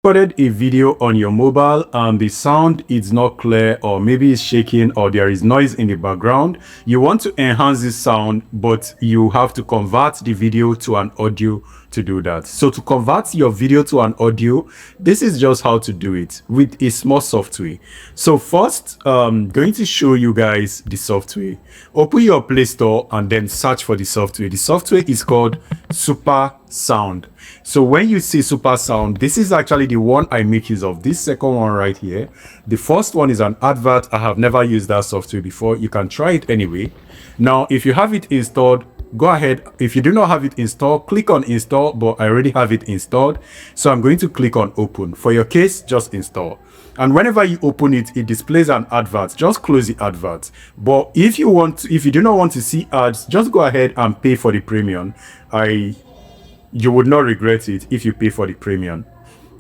recorded a video on your mobile and the sound is not clear, or maybe it's shaking, or there is noise in the background. You want to enhance this sound, but you have to convert the video to an audio to do that. So to convert your video to an audio, this is just how to do it with a small software. So first, going to show you guys the software. Open your Play Store and then search for the software. The software is called Super Sound. So when you see Super Sound, this is actually the one I make use of. This second one right here. The first one is an advert. I have never used that software before. You can try it anyway. Now, if you have it installed, go ahead. If you do not have it installed, click on install, but I already have it installed. So I'm going to click on open. For your case, just install. And whenever you open it, it displays an advert. Just close the advert. But if you do not want to see ads, just go ahead and pay for the premium. You would not regret it if you pay for the premium.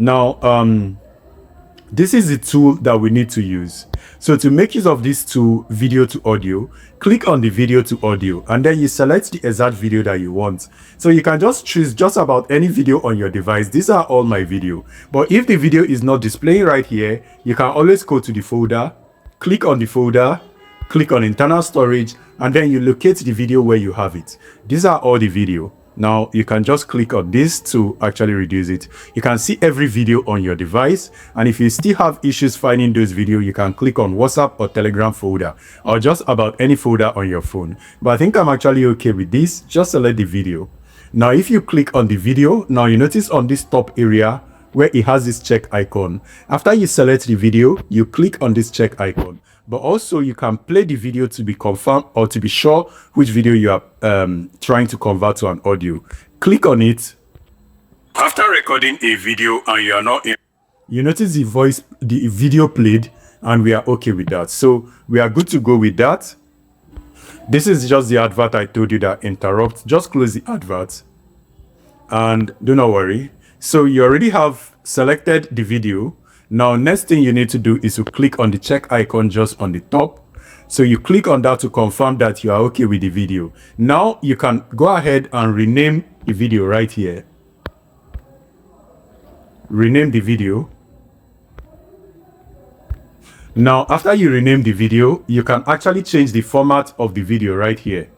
Now, this is the tool that we need to use. So to make use of this tool, video to audio, click on the video to audio, and then you select the exact video that you want. So you can just choose just about any video on your device. These are all my video. But if the video is not displaying right here, you can always go to the folder, click on the folder, click on internal storage, and then you locate the video where you have it. These are all the video. Now you can just click on this to actually reduce it. You can see every video on your device, and if you still have issues finding those videos, you can click on WhatsApp or Telegram folder, or just about any folder on your phone. But I think I'm actually okay with this. Just select the video. Now if you click on the video, now you notice on this top area where it has this check icon. After you select the video, you click on this check icon. But also you can play the video to be confirmed, or to be sure which video you are trying to convert to an audio. Click on it. After recording a video and you are not in, you notice the video played, and we are okay with that. So we are good to go with that. This is just the advert I told you that interrupts. Just close the advert and do not worry. So you already have selected the video. Now, next thing you need to do is to click on the check icon just on the top. So you click on that to confirm that you are okay with the video. Now you can go ahead and rename the video right here. Rename the video. Now, after you rename the video, you can actually change the format of the video right here.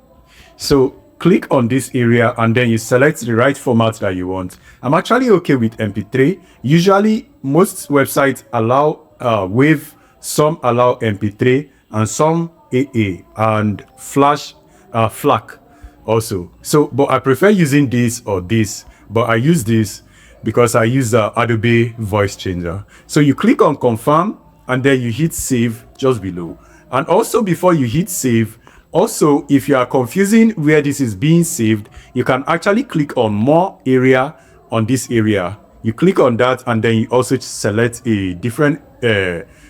So click on this area and then you select the right format that you want. I'm actually okay with MP3. Usually most websites allow WAV, some allow MP3, and some AA and FLAC also. So but I prefer using this or this, but I use this because I use Adobe voice changer. So you click on confirm and then you hit save just below. And also before you hit save, also, if you are confusing where this is being saved, you can actually click on more area on this area. You click on that and then you also select a different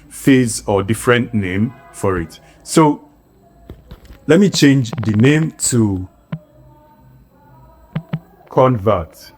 phase or different name for it. So let me change the name to convert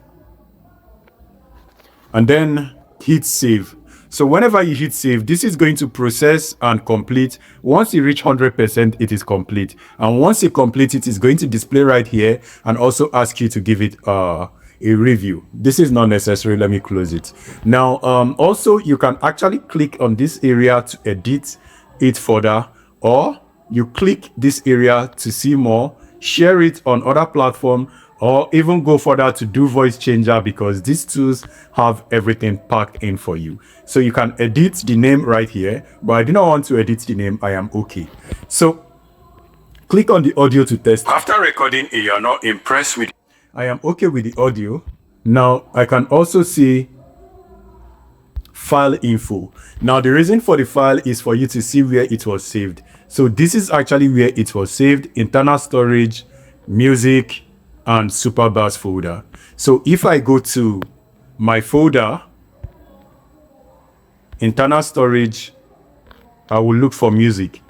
and then hit save. So whenever you hit save, this is going to process and complete. Once you reach 100%, it is complete. And once you complete it, it's going to display right here and also ask you to give it a review. This is not necessary. Let me close it. Now, also, you can actually click on this area to edit it further, or you click this area to see more, share it on other platforms, or even go further to do voice changer, because these tools have everything packed in for you. So you can edit the name right here, but I do not want to edit the name. I am okay. So click on the audio to test. After recording, you are not impressed with, I am okay with the audio. Now I can also see file info. Now the reason for the file is for you to see where it was saved. So this is actually where it was saved: internal storage, music, and super bass folder. So if I go to my folder, internal storage, I will look for music,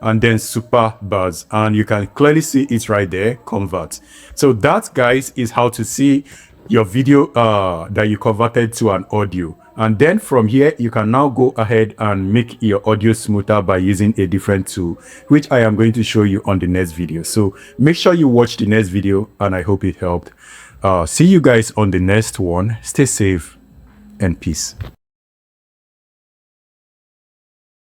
and then super bass, and you can clearly see it right there, convert. So that, guys, is how to see your video that you converted to an audio. And then from here, you can now go ahead and make your audio smoother by using a different tool, which I am going to show you on the next video. So make sure you watch the next video, and I hope it helped. See you guys on the next one. Stay safe and peace.